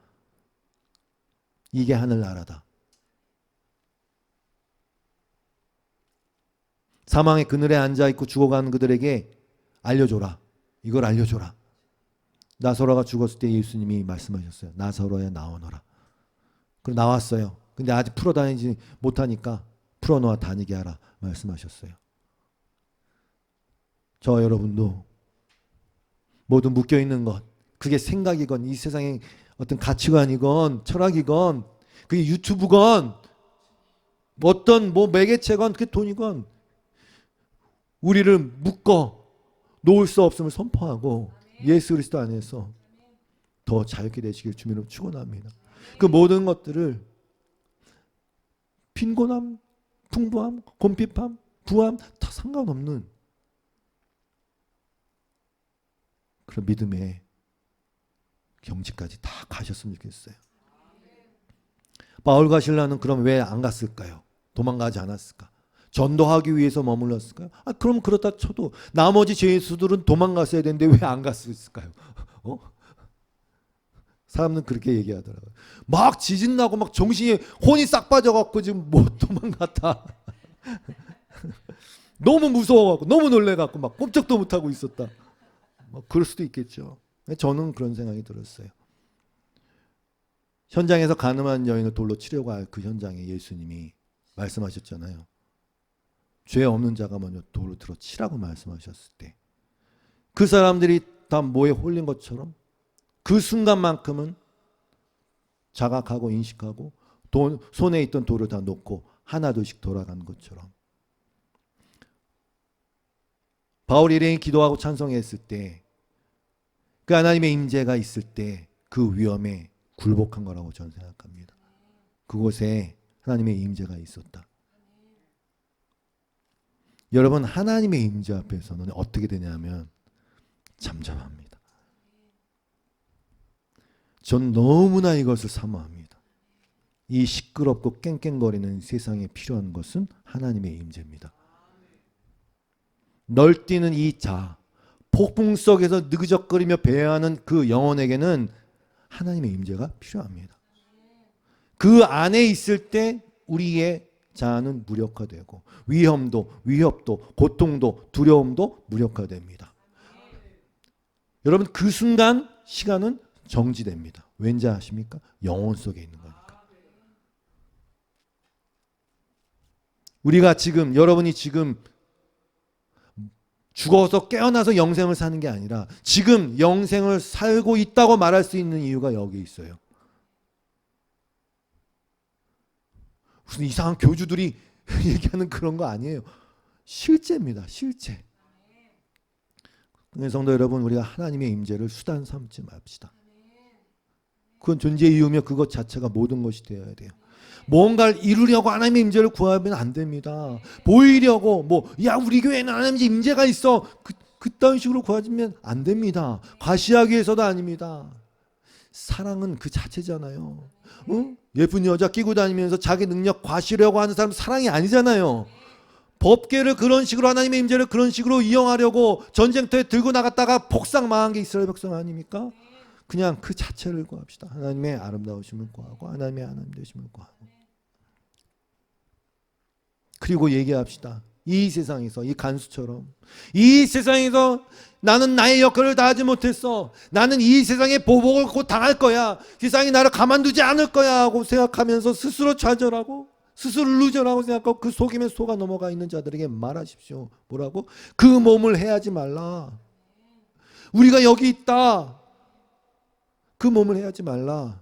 이게 하늘나라다. 사망의 그늘에 앉아있고 죽어가는 그들에게 알려줘라. 이걸 알려줘라. 나사로가 죽었을 때 예수님이 말씀하셨어요. 나사로야 나오너라. 그럼 나왔어요. 근데 아직 풀어다니지 못하니까 풀어놓아 다니게 하라 말씀하셨어요. 저 여러분도 모두 묶여있는 것, 그게 생각이건 이 세상의 어떤 가치관이건 철학이건 그게 유튜브건 어떤 뭐 매개체건 그게 돈이건 우리를 묶어 놓을 수 없음을 선포하고 예수 그리스도 안에서 더 자유롭게 되시길 주님으로 축원합니다. 그 모든 것들을 빈곤함, 풍부함, 곤핍함, 부함 다 상관없는 그런 믿음의 경지까지 다 가셨으면 좋겠어요. 바울과 실라는 그럼 왜 안 갔을까요? 도망가지 않았을까? 전도하기 위해서 머물렀을까요? 그럼 그렇다 쳐도 나머지 죄수들은 도망갔어야 되는데 왜 안 갔을까요? 사람은 그렇게 얘기하더라고요. 막 지진 나고 막 정신이 혼이 싹 빠져갖고 지금 뭐 도망갔다. 너무 무서워갖고 너무 놀래갖고 막 꼼짝도 못하고 있었다. 뭐 그럴 수도 있겠죠. 저는 그런 생각이 들었어요. 현장에서 가늠한 여인을 돌로 치려고 할 그 현장에 예수님이 말씀하셨잖아요. 죄 없는 자가 먼저 돌을 들어 치라고 말씀하셨을 때 그 사람들이 다 뭐에 홀린 것처럼 그 순간만큼은 자각하고 인식하고 손에 있던 돌을 다 놓고 하나둘씩 돌아간 것처럼 바울이 일행이 기도하고 찬송했을 때 그 하나님의 임재가 있을 때 그 위험에 굴복한 거라고 저는 생각합니다. 그곳에 하나님의 임재가 있었다. 여러분 하나님의 임재 앞에서는 어떻게 되냐면 잠잠합니다. 전 너무나 이것을 사모합니다. 이 시끄럽고 깽깽거리는 세상에 필요한 것은 하나님의 임재입니다. 널뛰는 이 자, 폭풍 속에서 느그적거리며 배회하는 그 영혼에게는 하나님의 임재가 필요합니다. 그 안에 있을 때 우리의 자아는 무력화되고 위협도 고통도 두려움도 무력화됩니다. 여러분 그 순간 시간은 정지됩니다. 왠지 아십니까? 영혼 속에 있는 거니까. 우리가 지금 여러분이 지금 죽어서 깨어나서 영생을 사는 게 아니라 지금 영생을 살고 있다고 말할 수 있는 이유가 여기 있어요. 무슨 이상한 교주들이 얘기하는 그런 거 아니에요. 실제입니다. 실제. 성도 여러분 우리가 하나님의 임재를 수단 삼지 맙시다. 그건 존재의 이유며 그것 자체가 모든 것이 되어야 돼요. 뭔가를 이루려고 하나님의 임재를 구하면 안 됩니다. 보이려고 우리 교회는 하나님의 임재가 있어 그딴 식으로 구하면 안 됩니다. 과시하기 위해서도 아닙니다. 사랑은 그 자체잖아요. 예쁜 여자 끼고 다니면서 자기 능력 과시려고 하는 사람 사랑이 아니잖아요. 법궤를 그런 식으로 하나님의 임재를 그런 식으로 이용하려고 전쟁터에 들고 나갔다가 폭삭 망한 게 이스라엘 백성 아닙니까? 그냥 그 자체를 구합시다. 하나님의 아름다우심을 구하고 하나님의 하나님 되심을 구하고 그리고 얘기합시다. 이 세상에서 이 간수처럼 이 세상에서 나는 나의 역할을 다하지 못했어. 나는 이 세상의 보복을 곧 당할 거야. 세상이 나를 가만두지 않을 거야 하고 생각하면서 스스로 좌절하고 스스로 루저라고 생각하고 그 속임에 속아 넘어가 있는 자들에게 말하십시오. 뭐라고? 그 몸을 해하지 말라. 우리가 여기 있다. 그 몸을 해하지 말라.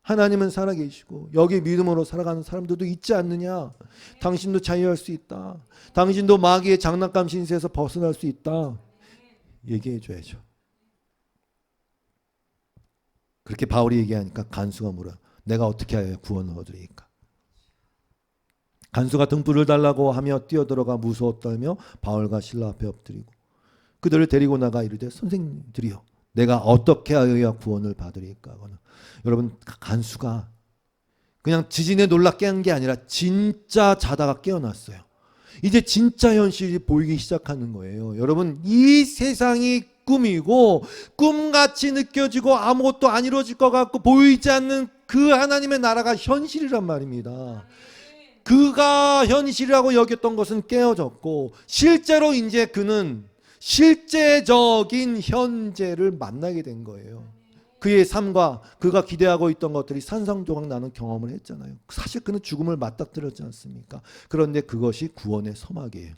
하나님은 살아계시고 여기 믿음으로 살아가는 사람들도 있지 않느냐. 당신도 자유할 수 있다. 당신도 마귀의 장난감 신세에서 벗어날 수 있다. 얘기해 줘야죠. 그렇게 바울이 얘기하니까 간수가 물어요. 내가 어떻게 하여 구원을 얻으리까? 간수가 등불을 달라고 하며 뛰어들어가 무서웠다며 바울과 실라 앞에 엎드리고 그들을 데리고 나가 이르되 선생님들이여 내가 어떻게 하여야 구원을 받으리까? 여러분 간수가 그냥 지진에 놀라 깨는 게 아니라 진짜 자다가 깨어났어요. 이제 진짜 현실이 보이기 시작하는 거예요. 여러분 이 세상이 꿈이고 꿈같이 느껴지고 아무것도 안 이루어질 것 같고 보이지 않는 그 하나님의 나라가 현실이란 말입니다. 그가 현실이라고 여겼던 것은 깨어졌고 실제로 이제 그는 실제적인 현재를 만나게 된 거예요. 그의 삶과 그가 기대하고 있던 것들이 산산조각 나는 경험을 했잖아요. 사실 그는 죽음을 맞닥뜨렸지 않습니까? 그런데 그것이 구원의 서막이에요.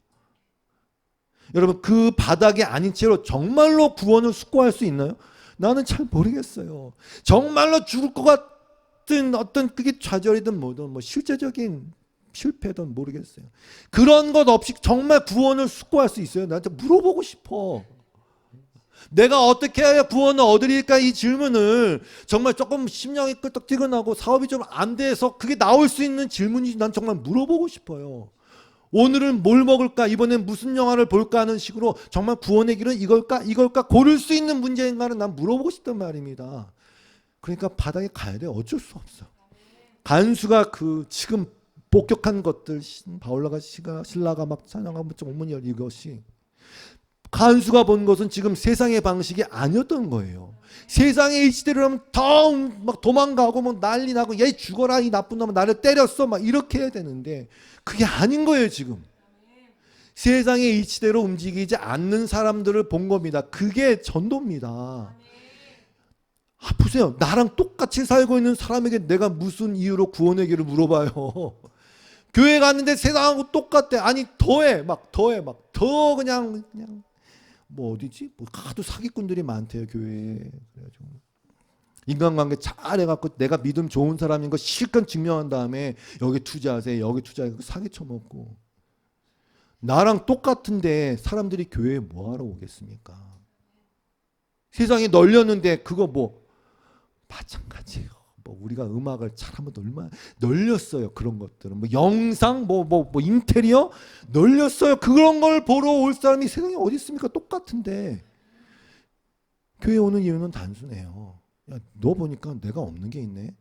여러분, 그 바닥에 아닌 채로 정말로 구원을 숙고할 수 있나요? 나는 잘 모르겠어요. 정말로 죽을 것 같은 어떤 그게 좌절이든 뭐든 뭐 실제적인 실패든 모르겠어요. 그런 것 없이 정말 구원을 숙고할 수 있어요? 나한테 물어보고 싶어. 내가 어떻게 해야 구원을 얻으릴까, 이 질문을 정말 조금 심령이 끄떡지근하고 사업이 좀 안 돼서 그게 나올 수 있는 질문인지 난 정말 물어보고 싶어요. 오늘은 뭘 먹을까, 이번엔 무슨 영화를 볼까 하는 식으로 정말 구원의 길은 이걸까 고를 수 있는 문제인가를 난 물어보고 싶단 말입니다. 그러니까 바닥에 가야 돼. 어쩔 수 없어. 간수가 그 지금 복격한 것들, 바울라가 신라가 막 찬양하고 오문열, 이것이 간수가 본 것은 지금 세상의 방식이 아니었던 거예요. 세상의 이치대로라면 더 막 도망가고 뭐 난리 나고 얘 죽어라 이 나쁜 놈은 나를 때렸어 막 이렇게 해야 되는데 그게 아닌 거예요. 지금 세상의 이치대로 움직이지 않는 사람들을 본 겁니다. 그게 전도입니다. 보세요. 나랑 똑같이 살고 있는 사람에게 내가 무슨 이유로 구원의 길을 물어봐요. 교회 갔는데 세상하고 똑같대. 아니 더해 더 그냥 뭐 어디지? 뭐 하도 사기꾼들이 많대요 교회에. 그래가지고 인간관계 잘해갖고 내가 믿음 좋은 사람인 거 실컷 증명한 다음에 여기 투자하세요, 여기 투자해 사기 쳐먹고. 나랑 똑같은데 사람들이 교회에 뭐하러 오겠습니까? 세상이 널렸는데 그거 뭐 마찬가지예요. 뭐 우리가 음악을 잘하면 얼마나 널렸어요. 그런 것들은 뭐 영상 뭐 인테리어 널렸어요. 그런 걸 보러 올 사람이 세상에 어디 있습니까? 똑같은데 교회 오는 이유는 단순해요. 야, 너 보니까 내가 없는 게 있네.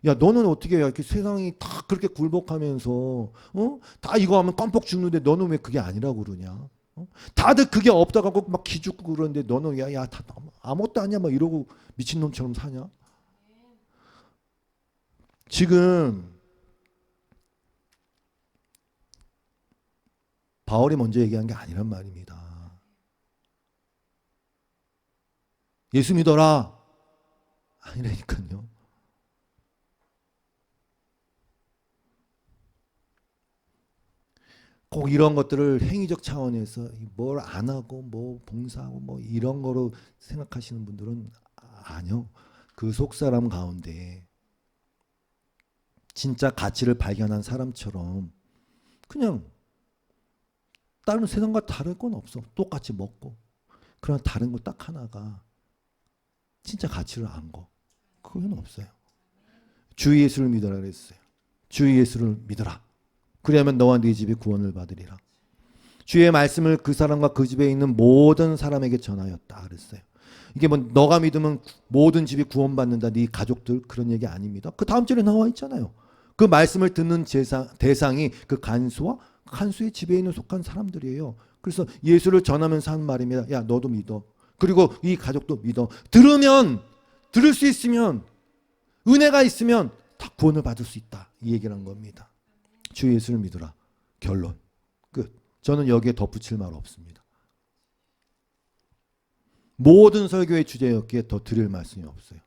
야, 너는 어떻게 이렇게 세상이 다 그렇게 굴복하면서 다 이거 하면 껌뻑 죽는데 너는 왜 그게 아니라고 그러냐? 다들 그게 없다고 막 기죽고 그러는데 너는 야 다 아무것도 아니야 막 이러고 미친놈처럼 사냐? 지금 바울이 먼저 얘기한 게 아니란 말입니다. 예수 믿어라 아니라니까요. 꼭 이런 것들을 행위적 차원에서 뭘 안 하고 뭐 봉사하고 뭐 이런 거로 생각하시는 분들은 아니요. 그 속사람 가운데 진짜 가치를 발견한 사람처럼 그냥 다른 세상과 다를 건 없어. 똑같이 먹고. 그러나 다른 거 딱 하나가 진짜 가치를 안 거. 그건 없어요. 주 예수를 믿어라 그랬어요. 주 예수를 믿어라. 그리하면 너와 네 집이 구원을 받으리라. 주의 말씀을 그 사람과 그 집에 있는 모든 사람에게 전하였다 그랬어요. 이게 뭐 너가 믿으면 모든 집이 구원받는다, 네 가족들, 그런 얘기 아닙니다. 그 다음 절에 나와 있잖아요. 그 말씀을 듣는 대상이 그 간수의 집에 있는 속한 사람들이에요. 그래서 예수를 전하면서 하는 말입니다. 야, 너도 믿어. 그리고 이 가족도 믿어. 들을 수 있으면, 은혜가 있으면 다 구원을 받을 수 있다. 이 얘기를 한 겁니다. 주 예수를 믿으라. 결론. 끝. 저는 여기에 덧붙일 말 없습니다. 모든 설교의 주제였기에 더 드릴 말씀이 없어요.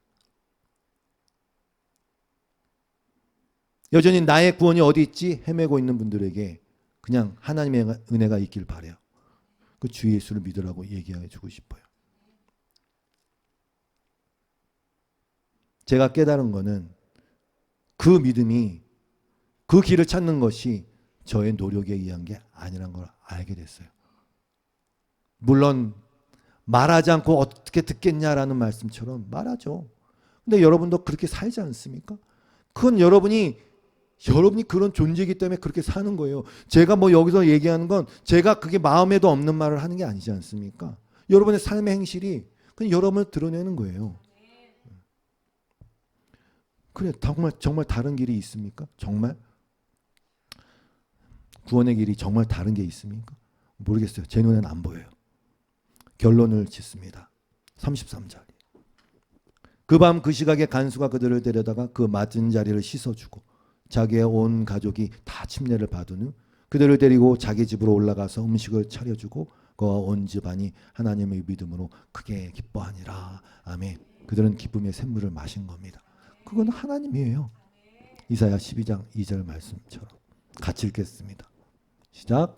여전히 나의 구원이 어디 있지? 헤매고 있는 분들에게 그냥 하나님의 은혜가 있길 바라요. 그 주 예수를 믿으라고 얘기해 주고 싶어요. 제가 깨달은 거는 그 믿음이, 그 길을 찾는 것이 저의 노력에 의한 게 아니란 걸 알게 됐어요. 물론 말하지 않고 어떻게 듣겠냐라는 말씀처럼 말하죠. 근데 여러분도 그렇게 살지 않습니까? 그건 여러분이 그런 존재이기 때문에 그렇게 사는 거예요. 제가 뭐 여기서 얘기하는 건 제가 그게 마음에도 없는 말을 하는 게 아니지 않습니까? 여러분의 삶의 행실이 그냥 여러분을 드러내는 거예요. 그래, 정말 다른 길이 있습니까? 정말? 구원의 길이 정말 다른 게 있습니까? 모르겠어요. 제 눈에는 안 보여요. 결론을 짓습니다. 33절. 그 밤 그 시각에 간수가 그들을 데려다가 그 맞은 자리를 씻어주고 자기의 온 가족이 다 침례를 받은 후 그들을 데리고 자기 집으로 올라가서 음식을 차려주고 그와 온 집안이 하나님의 믿음으로 크게 기뻐하니라. 아멘. 그들은 기쁨의 샘물을 마신 겁니다. 그건 하나님이에요. 이사야 12장 2절 말씀처럼. 같이 읽겠습니다. 시작.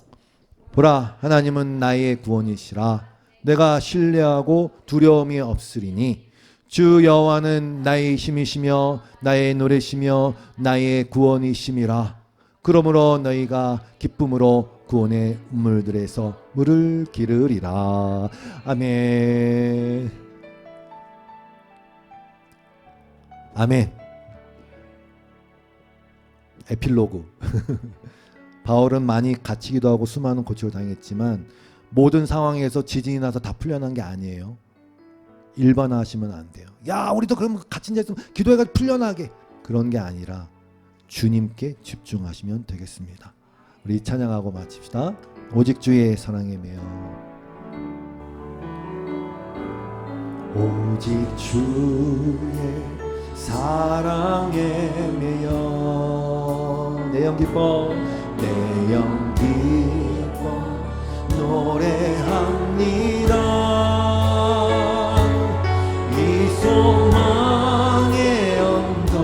보라, 하나님은 나의 구원이시라. 내가 신뢰하고 두려움이 없으리니 주 여호와는 나의 힘이시며 나의 노래시며 나의 구원이심이라. 그러므로 너희가 기쁨으로 구원의 물들에서 물을 기르리라. 아멘. 아멘. 에필로그. 바울은 많이 갇히기도 하고 수많은 고초를 당했지만 모든 상황에서 지진이 나서 다 풀려난 게 아니에요. 일반화하시면 안 돼요. 야, 우리도 그럼 갇힌 데 있으면 기도해가지고 풀려나게. 그런 게 아니라 주님께 집중하시면 되겠습니다. 우리 찬양하고 마칩시다. 오직 주의 사랑에 매여. 오직 주의 사랑에 매여 내 영 기뻐 내 영 기뻐 노래합니다. 이 소망의 언덕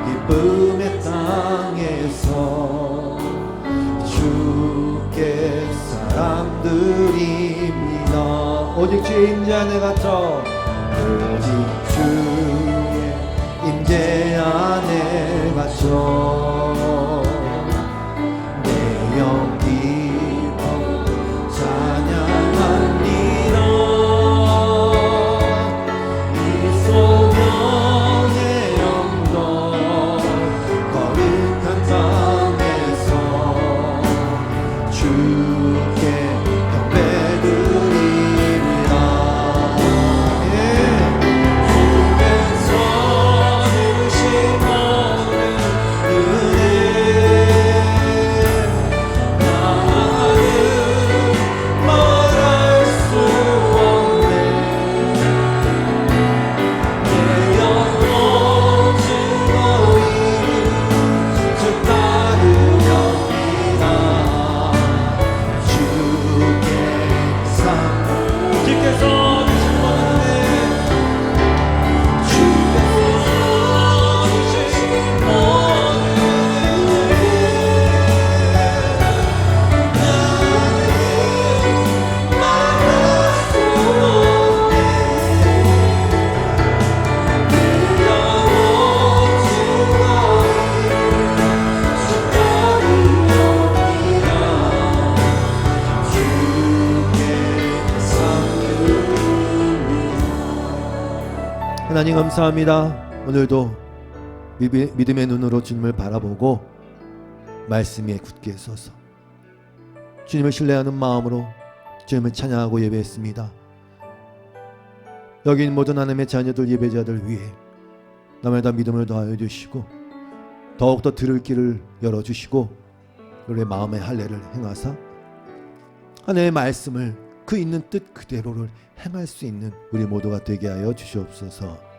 기쁨의 땅에서 주께 사랑드립니다. 오직 주의 임재 안에 갇혀 오직 주의 임재 안에 갇혀 내 영 기뻐 찬양합니다. 이 소명의 영광 거룩한 땅에서 주께 경배드립니다. 하나님 감사합니다. 오늘도 믿음의 눈으로 주님을 바라보고 말씀 위에 굳게 서서 주님을 신뢰하는 마음으로 주님을 찬양하고 예배했습니다. 여기 있는 모든 하나님의 자녀들 예배자들 위해 날마다 믿음을 더하여 주시고 더욱더 들을 길을 열어주시고 우리의 마음의 할례를 행하사 하나님의 말씀을 그 있는 뜻 그대로를 행할 수 있는 우리 모두가 되게 하여 주시옵소서.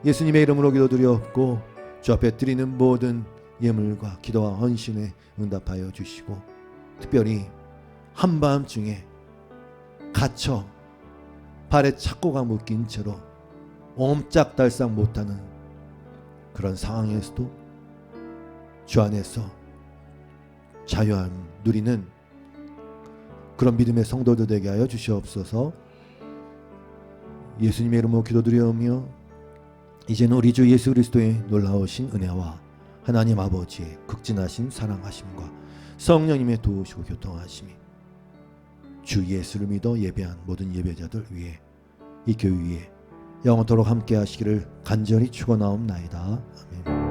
예수님의 이름으로 기도드렸고 주 앞에 드리는 모든 예물과 기도와 헌신에 응답하여 주시고 특별히 한밤중에 갇혀 발에 착고가 묶인 채로 옴짝달싹 못하는 그런 상황에서도 주 안에서 자유함 누리는 그런 믿음의 성도들 되게 하여 주시옵소서. 예수님의 이름으로 기도드리오며 이제는 우리 주 예수 그리스도의 놀라우신 은혜와 하나님 아버지의 극진하신 사랑하심과 성령님의 도우시고 교통하심이 주 예수를 믿어 예배한 모든 예배자들 위에 이 교회 위에 영원토록 함께 하시기를 간절히 축원하옵나이다. 아멘.